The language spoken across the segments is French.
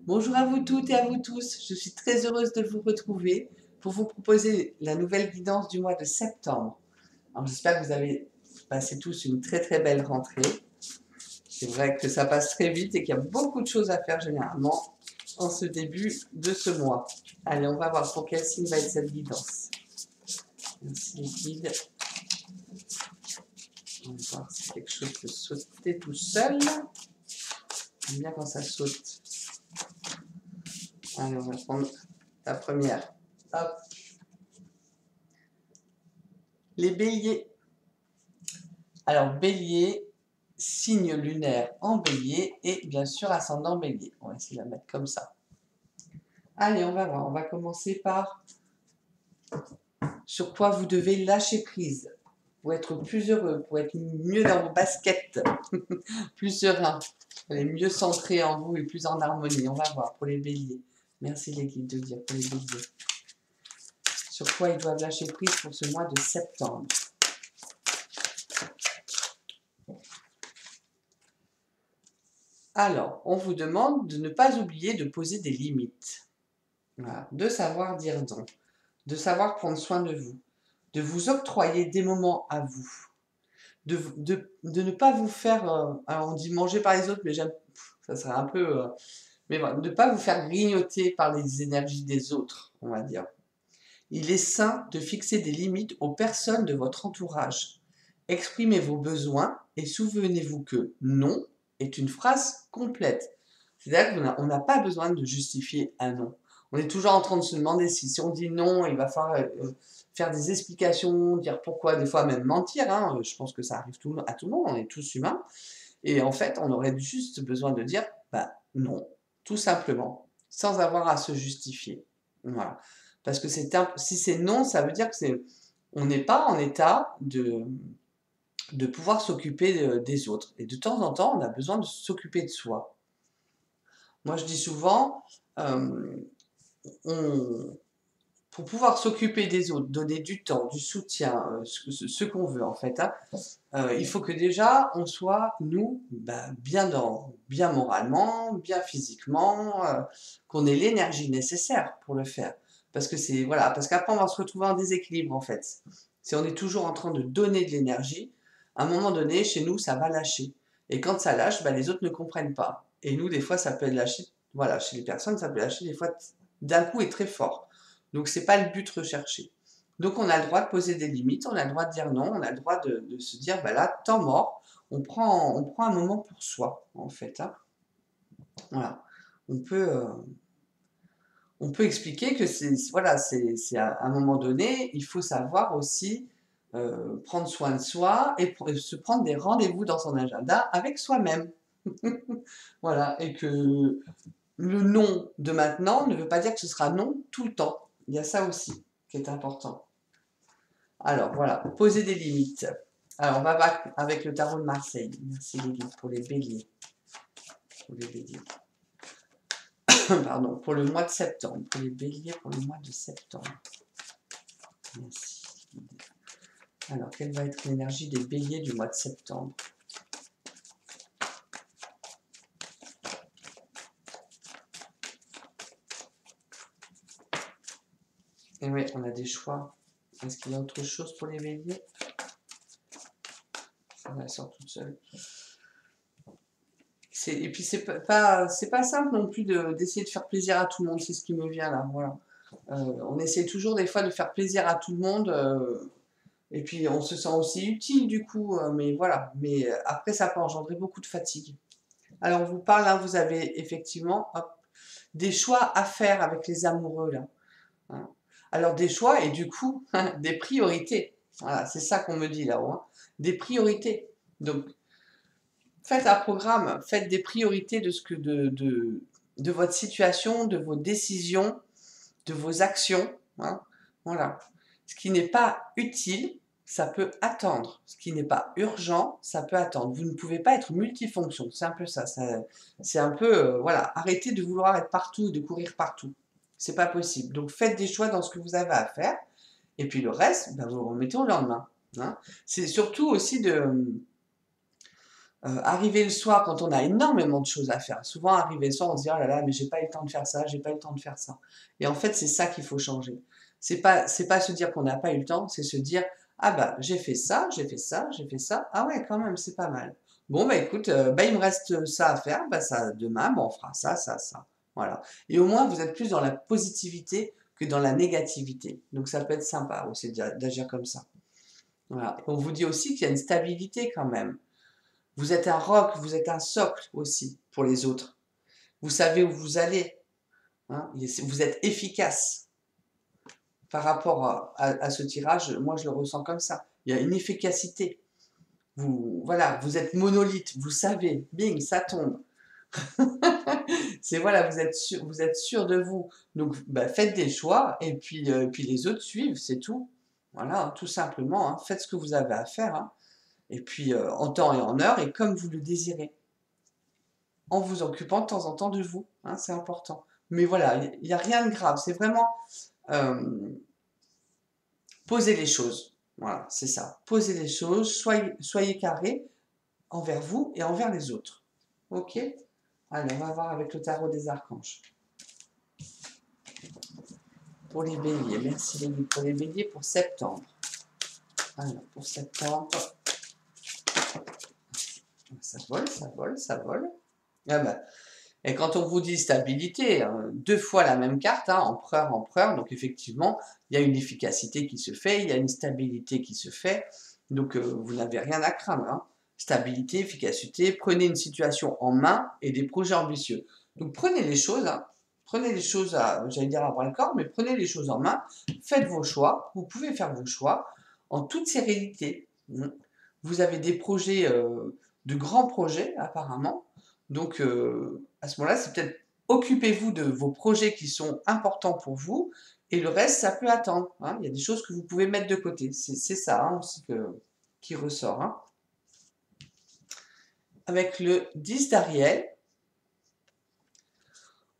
Bonjour à vous toutes et à vous tous, je suis très heureuse de vous retrouver pour vous proposer la nouvelle guidance du mois de septembre. Alors j'espère que vous avez passé tous une très belle rentrée. C'est vrai que ça passe très vite et qu'il y a beaucoup de choses à faire généralement en ce début de ce mois. Allez, on va voir pour quel signe va être cette guidance. Merci les guides. On va voir si quelque chose peut sauter tout seul. J'aime bien quand ça saute. Allez, on va prendre la première. Hop. Les béliers. Alors, bélier, signe lunaire en bélier et bien sûr ascendant bélier. On va essayer de la mettre comme ça. Allez, on va voir. On va commencer par sur quoi vous devez lâcher prise pour être plus heureux, pour être mieux dans vos baskets, plus serein, mieux centré en vous et plus en harmonie. On va voir pour les béliers. Merci les guides de dire pour les béliers. Sur quoi ils doivent lâcher prise pour ce mois de septembre. Alors, on vous demande de ne pas oublier de poser des limites. Voilà. De savoir dire non, de savoir prendre soin de vous octroyer des moments à vous, de ne pas vous faire, alors on dit manger par les autres, mais j'aime, ça serait un peu, mais voilà, de ne pas vous faire grignoter par les énergies des autres, on va dire. Il est sain de fixer des limites aux personnes de votre entourage. Exprimez vos besoins et souvenez-vous que non est une phrase complète. C'est-à-dire qu'on n'a pas besoin de justifier un non. On est toujours en train de se demander si on dit non, il va falloir faire des explications, dire pourquoi, des fois même mentir. Hein. Je pense que ça arrive à tout le monde, on est tous humains. Et en fait, on aurait juste besoin de dire bah, non, tout simplement, sans avoir à se justifier. Voilà. Parce que si c'est non, ça veut dire que on n'est pas en état de pouvoir s'occuper des autres. Et de temps en temps, on a besoin de s'occuper de soi. Moi, je dis souvent, pour pouvoir s'occuper des autres, donner du temps, du soutien, ce qu'on veut en fait, hein, il faut que déjà on soit, nous, bien moralement, bien physiquement, qu'on ait l'énergie nécessaire pour le faire. Parce qu'après on va se retrouver en déséquilibre en fait. Si on est toujours en train de donner de l'énergie, à un moment donné, chez nous, ça va lâcher. Et quand ça lâche, les autres ne comprennent pas. Et nous, des fois, ça peut lâcher, voilà, chez les personnes, ça peut lâcher des fois d'un coup et très fort. Donc, c'est pas le but recherché. Donc, on a le droit de poser des limites, on a le droit de dire non, on a le droit de se dire, là, temps mort, on prend un moment pour soi, en fait. Hein. Voilà. On peut expliquer que c'est à un moment donné, il faut savoir aussi prendre soin de soi et se prendre des rendez-vous dans son agenda avec soi-même. Voilà, et que le non de maintenant ne veut pas dire que ce sera non tout le temps. Il y a ça aussi qui est important. Alors voilà, poser des limites. Alors on va voir avec le tarot de Marseille. Merci les guides pour les béliers. Pour les béliers. Pardon, pour le mois de septembre. Pour les béliers pour le mois de septembre. Merci. Alors, quelle va être l'énergie des béliers du mois de septembre? Et oui, on a des choix. Est-ce qu'il y a autre chose pour les béliers? Elle sort toute seule. Et puis, c'est pas simple non plus d'essayer de faire plaisir à tout le monde. C'est ce qui me vient là. Voilà. On essaie toujours des fois de faire plaisir à tout le monde. Et puis, on se sent aussi utile du coup. Mais voilà. Mais après, ça peut engendrer beaucoup de fatigue. Alors, on vous parle, hein, vous avez effectivement des choix à faire avec les amoureux là. Hein. Alors, des choix et du coup, des priorités. Voilà, c'est ça qu'on me dit là-haut. Hein. Des priorités. Donc, faites un programme, faites des priorités de votre situation, de vos décisions, de vos actions. Hein. Voilà. Ce qui n'est pas utile, ça peut attendre. Ce qui n'est pas urgent, ça peut attendre. Vous ne pouvez pas être multifonction. C'est un peu ça. C'est un peu, arrêtez de vouloir être partout et de courir partout. C'est pas possible. Donc faites des choix dans ce que vous avez à faire. Et puis le reste, vous le remettez au lendemain. Hein. C'est surtout aussi Arriver le soir quand on a énormément de choses à faire. Souvent, arriver le soir, on se dit, oh là là, mais j'ai pas eu le temps de faire ça, j'ai pas eu le temps de faire ça. Et en fait, c'est ça qu'il faut changer. C'est pas se dire qu'on n'a pas eu le temps, c'est se dire, ah bah, j'ai fait ça, j'ai fait ça, j'ai fait ça. Ah ouais, quand même, c'est pas mal. Bon, bah écoute, bah, il me reste ça à faire, bah ça, demain, bah, on fera ça, ça, ça. Voilà. Et au moins, vous êtes plus dans la positivité que dans la négativité. Donc, ça peut être sympa aussi d'agir comme ça. Voilà. On vous dit aussi qu'il y a une stabilité quand même. Vous êtes un roc, vous êtes un socle aussi pour les autres. Vous savez où vous allez. Hein, vous êtes efficace par rapport à ce tirage. Moi, je le ressens comme ça. Il y a une efficacité. Voilà, vous êtes monolithe. Vous savez, bing, ça tombe. C'est voilà, vous êtes sûr de vous. Donc, bah, faites des choix puis les autres suivent, c'est tout. Voilà, hein, tout simplement. Hein, faites ce que vous avez à faire. Hein, et puis en temps et en heure et comme vous le désirez. En vous occupant de temps en temps de vous, hein, c'est important. Mais voilà, il n'y a rien de grave, c'est vraiment poser les choses. Voilà, c'est ça. Posez les choses, soyez carré envers vous et envers les autres. Ok? Allez, on va voir avec le tarot des archanges. Pour les béliers, merci les béliers. Pour les béliers, pour septembre. Alors, pour septembre, ça vole, ça vole, ça vole. Ah ben, et quand on vous dit stabilité, deux fois la même carte, hein, empereur, empereur, donc effectivement, il y a une efficacité qui se fait, il y a une stabilité qui se fait, donc vous n'avez rien à craindre. Hein. Stabilité, efficacité, prenez une situation en main et des projets ambitieux. Donc prenez les choses, hein, prenez les choses, j'allais dire à bras-le-corps, mais prenez les choses en main, faites vos choix, vous pouvez faire vos choix en toute sérénité. Vous avez des projets, de grands projets apparemment, donc, à ce moment-là, c'est peut-être occupez-vous de vos projets qui sont importants pour vous, et le reste, ça peut attendre. Hein. Il y a des choses que vous pouvez mettre de côté. C'est ça hein, aussi qui ressort. Hein. Avec le 10 d'Ariel,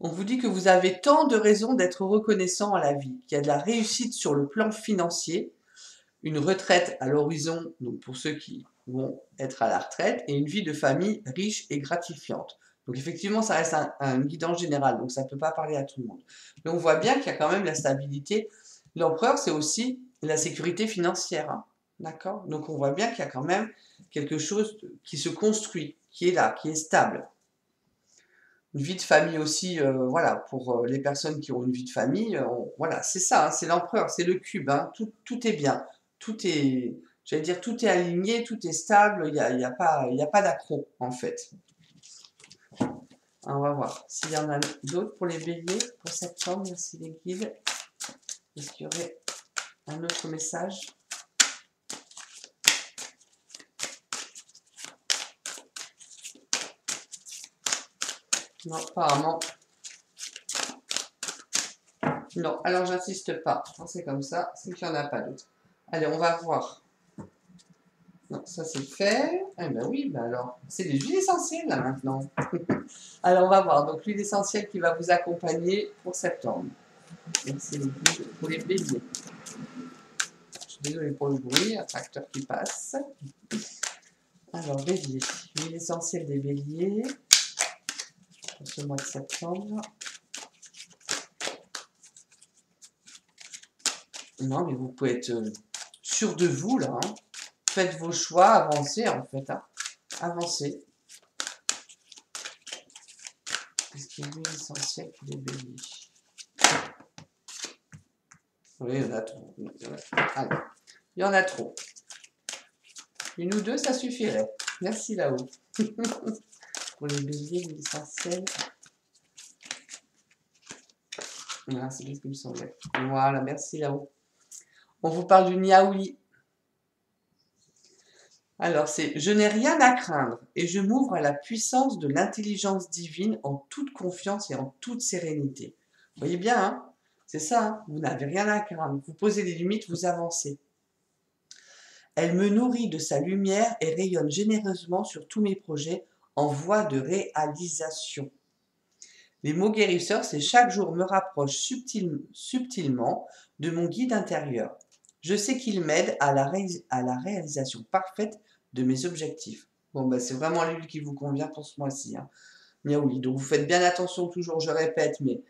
on vous dit que vous avez tant de raisons d'être reconnaissant à la vie, qu'il y a de la réussite sur le plan financier, une retraite à l'horizon, donc pour ceux qui vont être à la retraite, et une vie de famille riche et gratifiante. Donc effectivement, ça reste un guidance général, donc ça ne peut pas parler à tout le monde. Mais on voit bien qu'il y a quand même la stabilité. L'empereur, c'est aussi la sécurité financière. Hein, d'accord? Donc on voit bien qu'il y a quand même quelque chose qui se construit, qui est là, qui est stable. Une vie de famille aussi, voilà, pour les personnes qui ont une vie de famille, voilà, c'est ça, hein, c'est l'empereur, c'est le cube, hein, tout est bien, tout est, j'allais dire, tout est aligné, tout est stable, il y a pas d'accro, en fait. On va voir s'il y en a d'autres pour les béliers, pour septembre, merci les guides. Est-ce qu'il y aurait un autre message? Non, apparemment. Non, alors j'insiste pas. C'est comme ça, c'est qu'il n'y en a pas d'autres. Allez, on va voir. Non, ça c'est fait. Eh ben oui, ben alors, c'est les huiles essentielles là maintenant. Alors on va voir. Donc l'huile essentielle qui va vous accompagner pour septembre. Merci pour les béliers. Je suis désolée pour le bruit, un tracteur qui passe. Alors bélier, l'huile essentielle des béliers pour ce mois de septembre. Non, mais vous pouvez être sûr de vous là. Hein. Faites vos choix, avancez en fait. Hein. Avancez. Qu'est-ce qui est l'huile essentielle pour les béliers? Oui, il y en a trop. Allez, il y en a trop. Une ou deux, ça suffirait. Merci là-haut. Pour les béliers, l'huile essentielle. Voilà, c'est ce qui me semblait. Voilà, merci là-haut. On vous parle du Niaouli. Alors, c'est « Je n'ai rien à craindre et je m'ouvre à la puissance de l'intelligence divine en toute confiance et en toute sérénité. » Vous voyez bien, hein, c'est ça, hein, vous n'avez rien à craindre. Vous posez les limites, vous avancez. Elle me nourrit de sa lumière et rayonne généreusement sur tous mes projets en voie de réalisation. Les mots guérisseurs, c'est « Chaque jour me rapproche subtilement de mon guide intérieur. Je sais qu'il m'aide à la réalisation parfaite de mes objectifs. » Bon, bah, c'est vraiment l'huile qui vous convient pour ce mois-ci, hein. Niaouli. Donc, vous faites bien attention, toujours, je répète, mais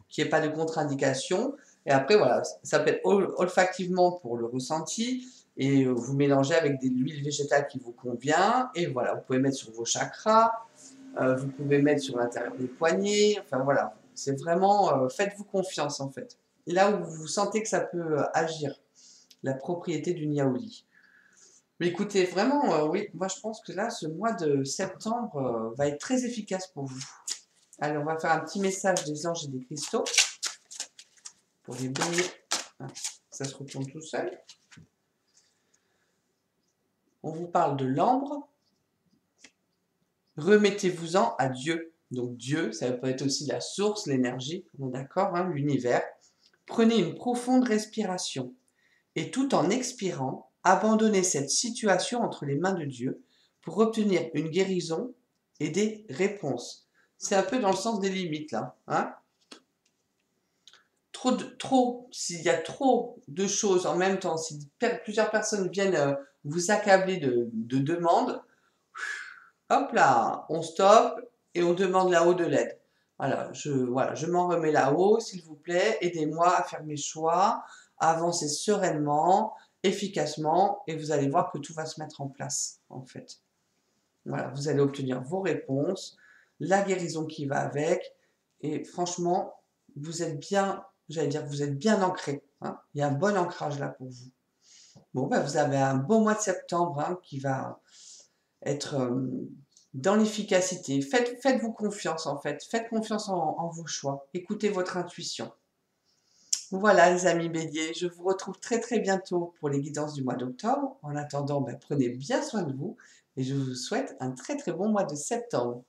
qu'il n'y ait pas de contre-indication. Et après, voilà, ça peut être olfactivement pour le ressenti. Et vous mélangez avec de l'huile végétale qui vous convient. Et voilà, vous pouvez mettre sur vos chakras. Vous pouvez mettre sur l'intérieur des poignets. Enfin, voilà, c'est vraiment, faites-vous confiance, en fait. Là où vous sentez que ça peut agir, la propriété du niaouli. Mais écoutez, vraiment, oui, moi je pense que là, ce mois de septembre va être très efficace pour vous. Allez, on va faire un petit message des anges et des cristaux pour les bénir. Ah, ça se retourne tout seul. On vous parle de l'ambre. Remettez-vous-en à Dieu. Donc Dieu, ça peut être aussi la source, l'énergie, on est d'accord, hein, l'univers. Prenez une profonde respiration et tout en expirant, abandonnez cette situation entre les mains de Dieu pour obtenir une guérison et des réponses. C'est un peu dans le sens des limites là, hein. S'il y a trop de choses en même temps, si plusieurs personnes viennent vous accabler de demandes, hop là, on stoppe et on demande là-haut de l'aide. Voilà, je m'en remets là-haut, s'il vous plaît, aidez-moi à faire mes choix, à avancer sereinement, efficacement, et vous allez voir que tout va se mettre en place, en fait. Voilà, vous allez obtenir vos réponses, la guérison qui va avec, et franchement, vous êtes bien, j'allais dire, vous êtes bien ancré, hein. Il y a un bon ancrage là pour vous. Bon, ben, vous avez un beau mois de septembre hein, qui va être dans l'efficacité. Faites-vous confiance en fait. Faites confiance en vos choix. Écoutez votre intuition. Voilà les amis béliers, je vous retrouve très très bientôt pour les guidances du mois d'octobre. En attendant, ben, prenez bien soin de vous et je vous souhaite un très très bon mois de septembre.